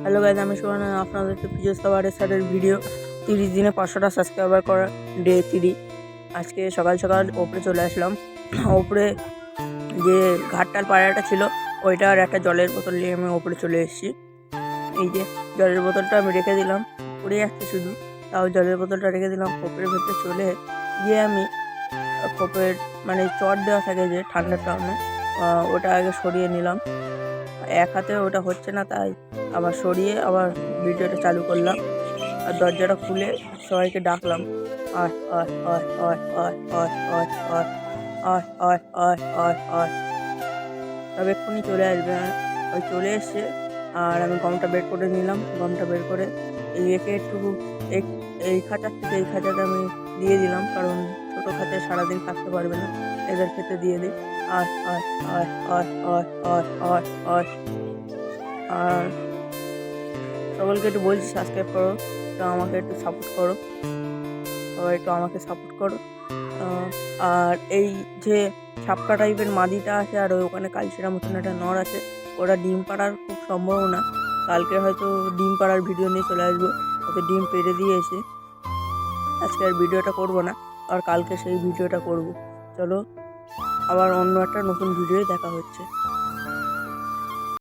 Hello guys, আমি সুমন। আপনাদেরকে পিজোস খাবারের স্যারের ভিডিও 30 দিনে 500টা সাবস্ক্রাইবার করা ডে 3। আজকে সকাল সকাল ওপরে চলে আসলাম। ওপরে যে ঘাটটার পাড়াটা ছিল ওইটা, আর একটা জলের বোতল নিয়ে আমি ওপরে চলে এসেছি। এই যে জলের বোতলটা আমি রেখে দিলাম, পড়ে যাচ্ছে শুধু, তাও জলের বোতলটা রেখে দিলাম। খোপের ভেতরে চলে গিয়ে আমি খোপের মানে চট দেওয়া থাকে যে ঠান্ডার কারণে, ওটা আগে সরিয়ে নিলাম। এক হাতে ওটা হচ্ছে না, তাই আবার সরিয়ে আবার ভিডিওটা চালু করলাম আর দরজাটা খুলে সবাইকে ডাকলাম। আয় আয় আয় আয় আয় আয় আয় আয় আয় আয় আয় আয় আয়, তবে এক্ষুনি চলে আসবে। ওই চলে এসছে, আর আমি গমটা বের করে নিলাম। গমটা বের করে এই একে একটু এই খাঁচার থেকে এই খাঁচাতে আমি দিয়ে দিলাম, কারণ ছোটো খাঁচায় সারাদিন থাকতে পারবে না, এদের খেতে দিয়ে দিই। আয় আয় আয় আয় আয় আয় আয় আয়। আর সকলকে একটু বলছি সাবস্ক্রাইব করো, তো আমাকে একটু সাপোর্ট করো, সবাই একটু আমাকে সাপোর্ট করো। আর এই যে ছাপকা টাইপের মাদিটা আছে, আর ওখানে কালচিরা মতন একটা নর আছে, ওরা ডিম পাড়ার খুব সম্ভাবনা। কালকে হয়তো ডিম পাড়ার ভিডিও নিয়ে চলে আসবো, হয়তো ডিম পেড়ে দিয়েছে। আজকে আর ভিডিওটা করবো না, আর কালকে সেই ভিডিওটা করব। চলো, আবার অন্য একটা নতুন ভিডিওয় দেখা হচ্ছে।